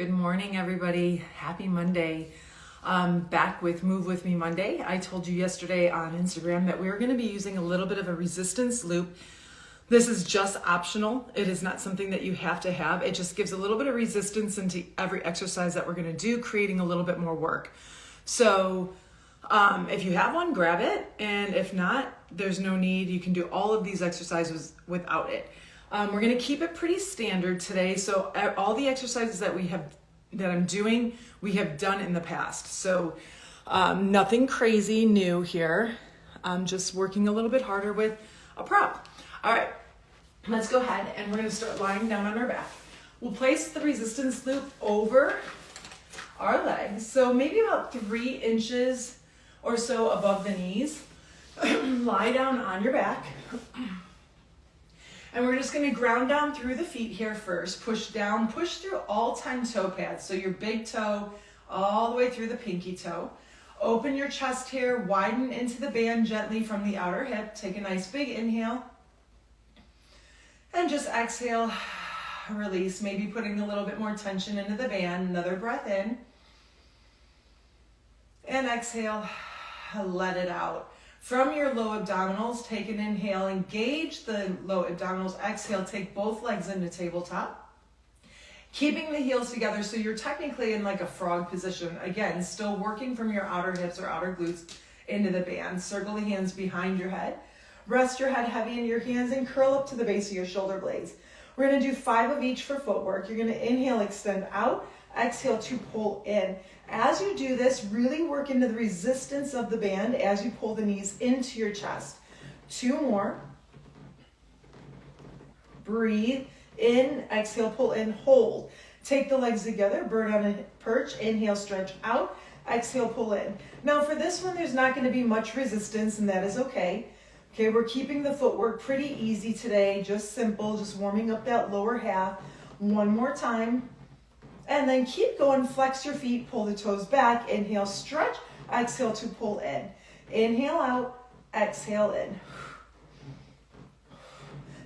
Good morning, everybody. Happy Monday. Back with Move With Me Monday. I told you yesterday on Instagram that we were going to be using a little bit of a resistance loop. This is just optional. It is not something that you have to have. It just gives a little bit of resistance into every exercise that we're going to do, creating a little bit more work. So if you have one, grab it. And if not, there's no need. You can do all of these exercises without it. We're going to keep it pretty standard today. So all the exercises that I'm doing, we have done in the past. So nothing crazy new here. I'm just working a little bit harder with a prop. All right, let's go ahead and we're going to start lying down on our back. We'll place the resistance loop over our legs. So maybe about 3 inches or so above the knees. Lie down on your back. And we're just going to ground down through the feet here first. Push down, push through all-time toe pads. So your big toe all the way through the pinky toe. Open your chest here, widen into the band gently from the outer hip. Take a nice big inhale. And just exhale, release, maybe putting a little bit more tension into the band. Another breath in. And exhale, let it out. From your low abdominals, take an inhale, engage the low abdominals. Exhale, take both legs into tabletop. Keeping the heels together so you're technically in like a frog position. Again, still working from your outer hips or outer glutes into the band. Circle the hands behind your head. Rest your head heavy in your hands and curl up to the base of your shoulder blades. We're going to do 5 of each for footwork. You're going to inhale, extend out. Exhale to pull in. As you do this, really work into the resistance of the band as you pull the knees into your chest. 2 more. Breathe in, exhale, pull in, hold. Take the legs together, bird on a perch. Inhale, stretch out. Exhale, pull in. Now for this one, there's not going to be much resistance, and that is okay. Okay, we're keeping the footwork pretty easy today, just simple, just warming up that lower half. 1 more time. And then keep going, flex your feet, pull the toes back, inhale, stretch, exhale to pull in. Inhale out, exhale in.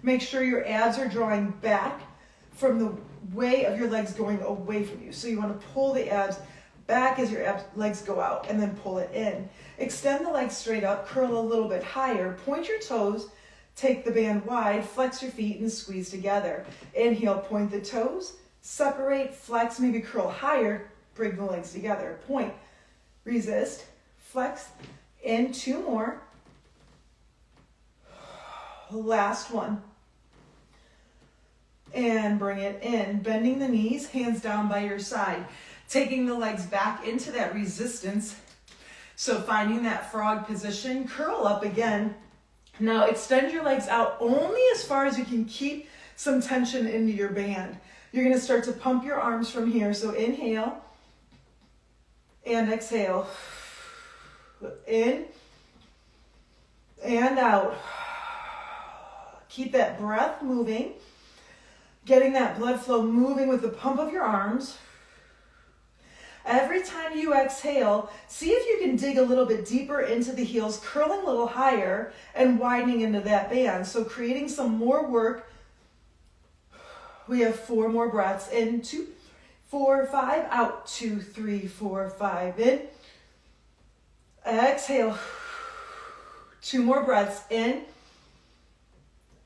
Make sure your abs are drawing back from the way of your legs going away from you. So you want to pull the abs back as your legs go out and then pull it in. Extend the legs straight up, curl a little bit higher, point your toes, take the band wide, flex your feet and squeeze together. Inhale, point the toes. Separate, flex, maybe curl higher, bring the legs together. Point, resist, flex, in. 2 more. Last one. And bring it in. Bending the knees, hands down by your side. Taking the legs back into that resistance. So finding that frog position, curl up again. Now extend your legs out only as far as you can keep some tension into your band. You're going to start to pump your arms from here. So inhale and exhale. In and out. Keep that breath moving. Getting that blood flow moving with the pump of your arms. Every time you exhale, see if you can dig a little bit deeper into the heels, curling a little higher and widening into that band. So creating some more work. We have 4 more breaths. In, 2, 4, 5, out, 2, 3, 4, 5, in. Exhale. 2 more breaths. In.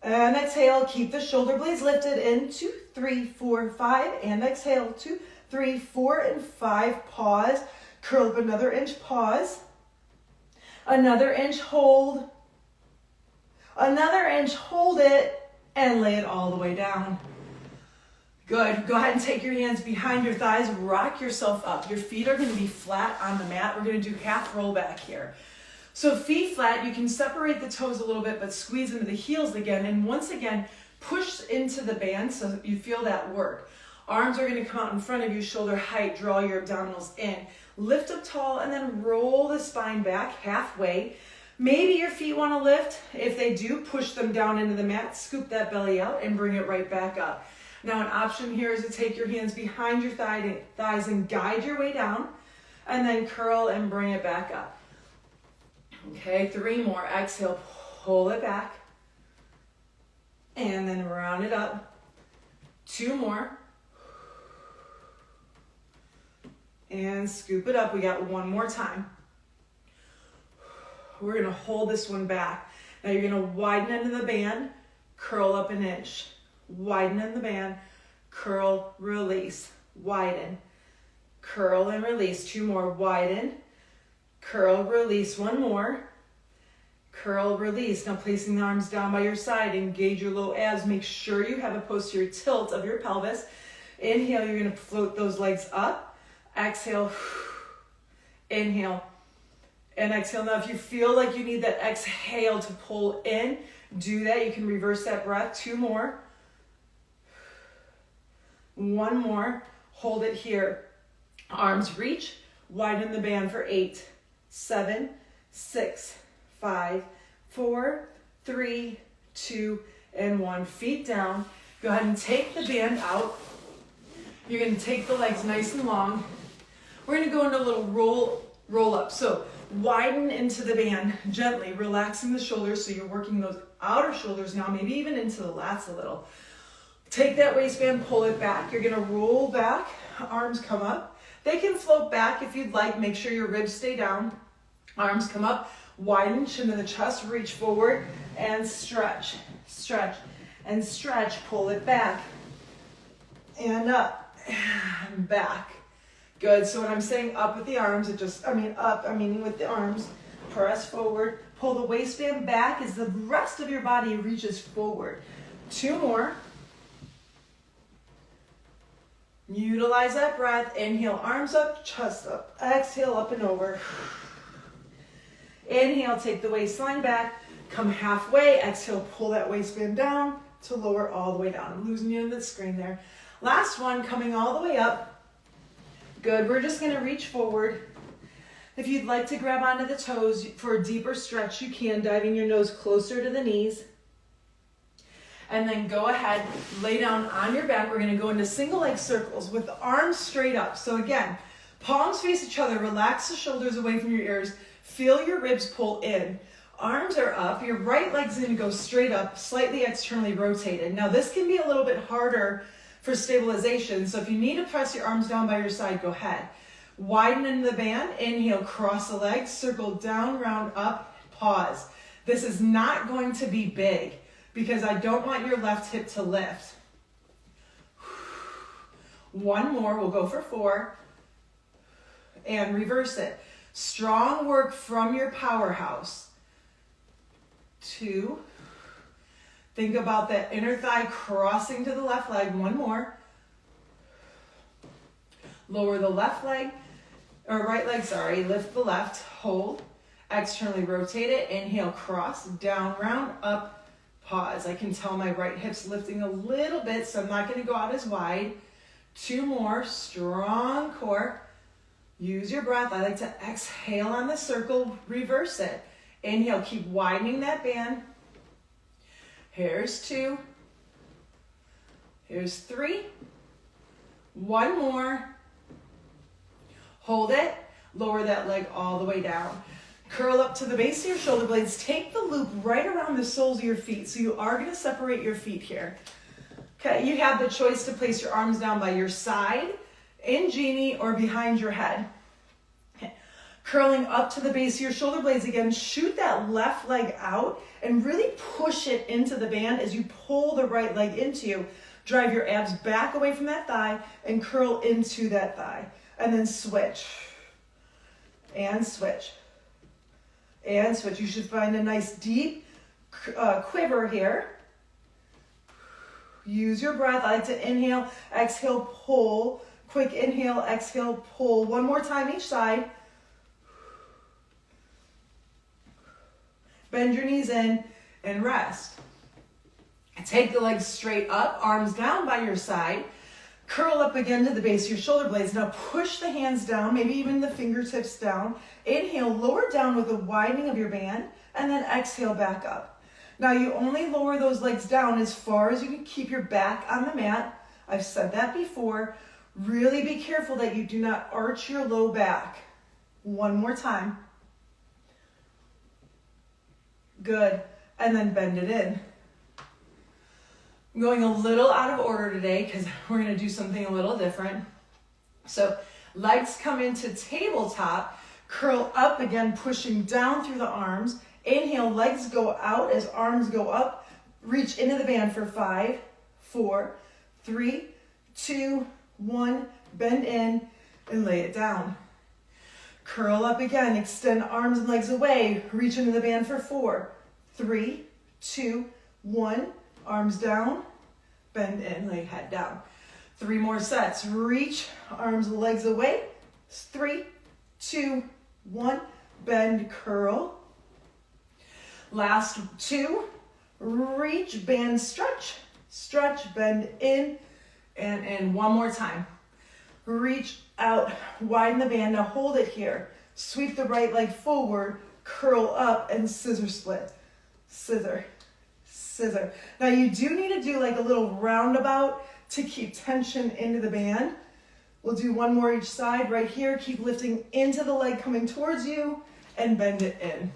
And exhale. Keep the shoulder blades lifted. In, 2, 3, 4, 5. And exhale. 2, 3, 4, and 5. Pause. Curl up another inch. Pause. Another inch. Hold. Another inch. Hold it. And lay it all the way down. Good. Go ahead and take your hands behind your thighs. Rock yourself up. Your feet are going to be flat on the mat. We're going to do half roll back here. So feet flat, you can separate the toes a little bit, but squeeze into the heels again. And once again, push into the band so you feel that work. Arms are going to come out in front of you, shoulder height. Draw your abdominals in. Lift up tall and then roll the spine back halfway. Maybe your feet want to lift. If they do, push them down into the mat. Scoop that belly out and bring it right back up. Now an option here is to take your hands behind your thighs and guide your way down and then curl and bring it back up. Okay, 3 more. Exhale, pull it back and then round it up. 2 more. And scoop it up. We got one more time. We're gonna hold this one back. Now you're gonna widen into the band, curl up an inch. Widen in the band, curl, release, widen, curl and release. Two more, widen, curl, release. One more, curl, release. Now placing the arms down by your side, engage your low abs. Make sure you have a posterior tilt of your pelvis. Inhale, you're gonna float those legs up. Exhale, inhale, and exhale. Now if you feel like you need that exhale to pull in, do that. You can reverse that breath. Two more. One more. Hold it here. Arms reach. Widen the band for 8, 7, 6, 5, 4, 3, 2, and 1. Feet down. Go ahead and take the band out. You're going to take the legs nice and long. We're going to go into a little roll up. So widen into the band gently, relaxing the shoulders. So you're working those outer shoulders now, maybe even into the lats a little. Take that waistband, pull it back. You're going to roll back, arms come up. They can float back if you'd like. Make sure your ribs stay down. Arms come up, widen, chin to the chest, reach forward and stretch, stretch, and stretch. Pull it back and up and back. Good. So when I'm saying up with the arms, I'm meaning with the arms. Press forward. Pull the waistband back as the rest of your body reaches forward. Two more. Utilize that breath. Inhale, arms up, chest up. Exhale, up and over. Inhale, take the waistline back. Come halfway. Exhale, pull that waistband down to lower all the way down. I'm losing you in the screen there. Last one, coming all the way up. Good. We're just going to reach forward. If you'd like to grab onto the toes for a deeper stretch, you can, diving your nose closer to the knees. And then go ahead, lay down on your back. We're going to go into single leg circles with the arms straight up. So again, palms face each other. Relax the shoulders away from your ears. Feel your ribs pull in. Arms are up. Your right leg's going to go straight up, slightly externally rotated. Now this can be a little bit harder for stabilization. So if you need to press your arms down by your side, go ahead. Widen into the band. Inhale, cross the legs, circle down, round up, pause. This is not going to be big because I don't want your left hip to lift. One more, we'll go for 4. And reverse it. Strong work from your powerhouse. 2. Think about that inner thigh crossing to the left leg. One more. Lower the left leg, or right leg, sorry. Lift the left, hold. Externally rotate it. Inhale, cross, down, round, up, pause. I can tell my right hip's lifting a little bit, so I'm not going to go out as wide. 2 more, strong core. Use your breath. I like to exhale on the circle, reverse it. Inhale, keep widening that band. Here's 2. Here's 3. One more. Hold it. Lower that leg all the way down. Curl up to the base of your shoulder blades. Take the loop right around the soles of your feet. So you are going to separate your feet here. Okay, you have the choice to place your arms down by your side, in genie, or behind your head. Okay. Curling up to the base of your shoulder blades again. Shoot that left leg out and really push it into the band as you pull the right leg into you. Drive your abs back away from that thigh and curl into that thigh. And then switch. And switch. And switch. You should find a nice deep quiver here. Use your breath. I like to inhale, exhale, pull. Quick inhale, exhale, pull. One more time each side. Bend your knees in and rest. Take the legs straight up, arms down by your side. Curl up again to the base of your shoulder blades. Now push the hands down, maybe even the fingertips down. Inhale, lower down with a widening of your band, and then exhale back up. Now you only lower those legs down as far as you can keep your back on the mat. I've said that before. Really be careful that you do not arch your low back. One more time. Good. And then bend it in. I'm going a little out of order today because we're going to do something a little different. So Legs come into tabletop. Curl up again, pushing down through the arms. Inhale, legs go out as arms go up. Reach into the band for 5, 4, 3, 2, 1. Bend in and lay it down. Curl up again, extend arms and legs away. Reach into the band for 4, 3, 2, 1. Arms down, bend in, lay head down. 3 more sets. Reach, arms and legs away. 3, 2, 1. Bend, curl. Last 2. Reach, band, stretch. Stretch, bend in and in. One more time. Reach out, widen the band. Now hold it here. Sweep the right leg forward, curl up, and scissor split. Scissor, scissor. Now you do need to do like a little roundabout to keep tension into the band. We'll do one more each side right here. Keep lifting into the leg coming towards you and bend it in.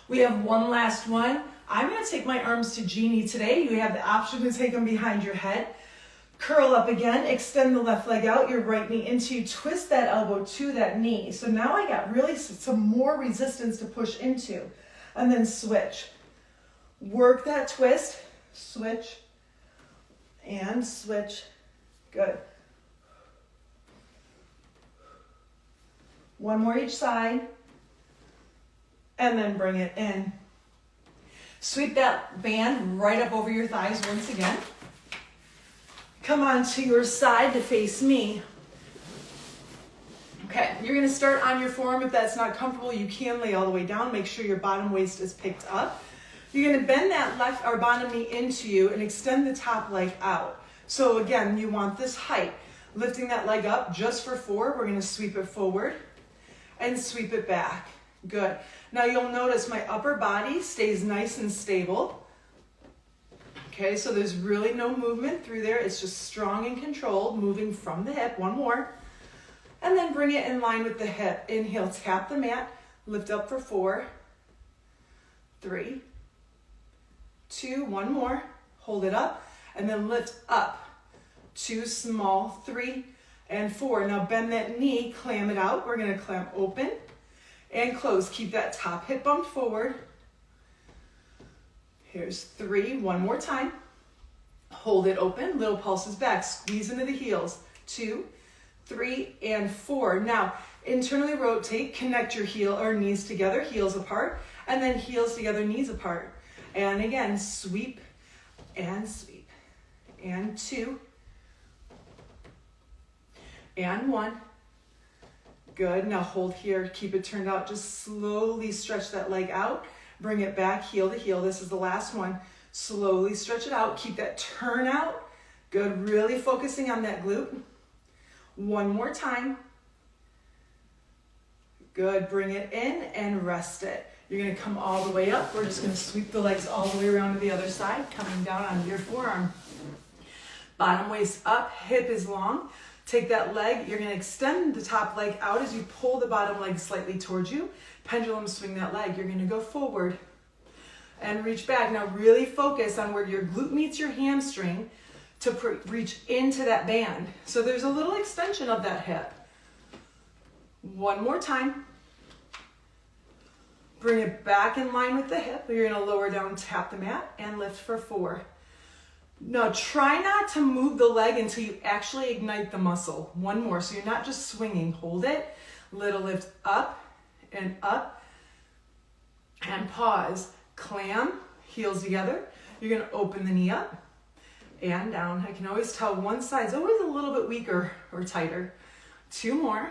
We have one last one. I'm going to take my arms to genie today. You have the option to take them behind your head. Curl up again, extend the left leg out, your right knee into you, twist that elbow to that knee. So now I got really some more resistance to push into. And then switch. Work that twist, switch, and switch. Good. One more each side, and then bring it in. Sweep that band right up over your thighs once again. Come on to your side to face me. Okay, you're gonna start on your forearm. If that's not comfortable, you can lay all the way down. Make sure your bottom waist is picked up. You're gonna bend that left or bottom knee into you and extend the top leg out. So again, you want this height. Lifting that leg up just for 4. We're gonna sweep it forward and sweep it back. Good. Now you'll notice my upper body stays nice and stable. Okay, so there's really no movement through there. It's just strong and controlled, moving from the hip. One more. And then bring it in line with the hip. Inhale, tap the mat, lift up for 4, 3, 2, one more. Hold it up, and then lift up. 2 small, 3, and 4. Now bend that knee, clam it out. We're gonna clam open and close. Keep that top hip bumped forward. Here's 3, one more time. Hold it open, little pulses back, squeeze into the heels. 2, 3, and 4. Now, internally rotate, connect your heel or knees together, heels apart, and then heels together, knees apart. And again, sweep, and 2, and 1. Good, now hold here, keep it turned out, just slowly stretch that leg out. Bring it back, heel to heel. This is the last one. Slowly stretch it out. Keep that turn out. Good, really focusing on that glute. One more time. Good, bring it in and rest it. You're gonna come all the way up. We're just gonna sweep the legs all the way around to the other side, coming down onto your forearm. Bottom waist up, hip is long. Take that leg, you're gonna extend the top leg out as you pull the bottom leg slightly towards you. Pendulum swing that leg. You're gonna go forward and reach back. Now really focus on where your glute meets your hamstring to reach into that band. So there's a little extension of that hip. One more time. Bring it back in line with the hip. You're gonna lower down, tap the mat, and lift for 4. Now try not to move the leg until you actually ignite the muscle. One more, so you're not just swinging. Hold it, little lift up and pause. Clam, heels together. You're gonna open the knee up and down. I can always tell one side's always a little bit weaker or tighter. 2 more.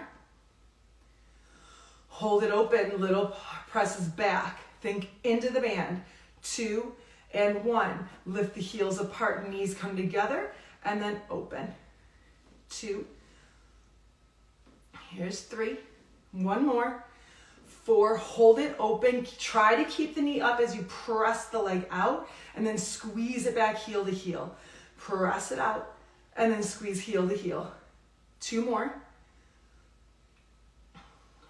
Hold it open, little presses back. Think into the band. 2 and 1. Lift the heels apart, knees come together, and then open. 2. Here's 3. One more. 4, hold it open. Try to keep the knee up as you press the leg out, and then squeeze it back heel to heel. Press it out, and then squeeze heel to heel. 2 more.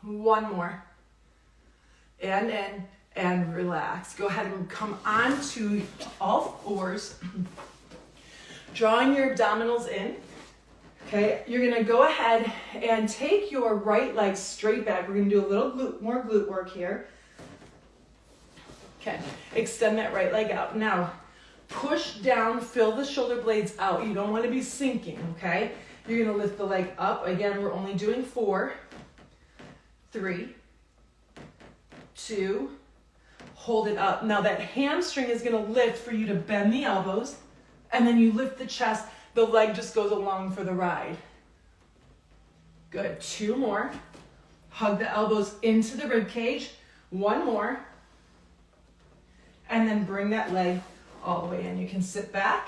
1 more. And in, and relax. Go ahead and come onto all fours. Drawing your abdominals in. Okay, you're gonna go ahead and take your right leg straight back. We're gonna do a little more glute work here. Okay, extend that right leg out. Now, push down, fill the shoulder blades out. You don't wanna be sinking, okay? You're gonna lift the leg up. Again, we're only doing 4, 3, 2, hold it up. Now that hamstring is gonna lift for you to bend the elbows, and then you lift the chest. The leg just goes along for the ride. Good, 2 more. Hug the elbows into the rib cage. 1 more. And then bring that leg all the way in. You can sit back.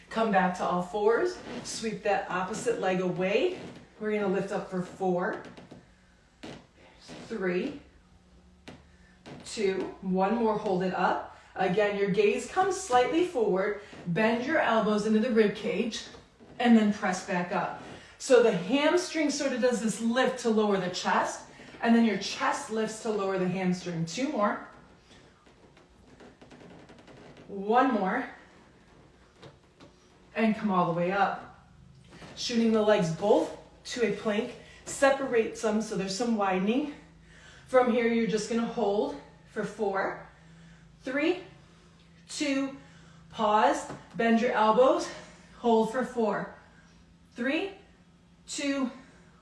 Come back to all fours. Sweep that opposite leg away. We're gonna lift up for 4, 3, 2, 1 more, hold it up. Again, your gaze comes slightly forward. Bend your elbows into the rib cage and then press back up. So the hamstring sort of does this lift to lower the chest, and then your chest lifts to lower the hamstring. 2 more. 1 more. And come all the way up. Shooting the legs both to a plank. Separate some so there's some widening. From here, you're just gonna hold for 4, 3, 2, pause, bend your elbows, hold for 4, 3, 2,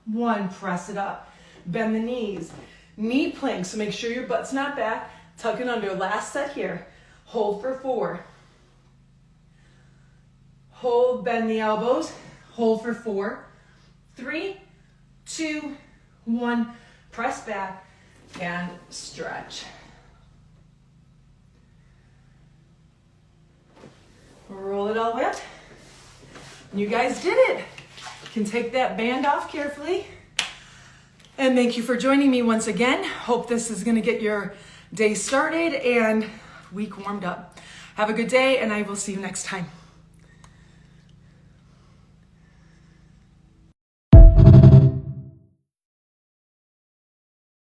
1, press it up. Bend the knees. Knee plank, so make sure your butt's not back. Tuck it under. Last set here. Hold for 4. Hold, bend the elbows. Hold for 4, 3, 2, 1. Press back and stretch. Roll it all the way up. You guys did it. You can take that band off carefully. And thank you for joining me once again. Hope this is going to get your day started and week warmed up. Have a good day, and I will see you next time.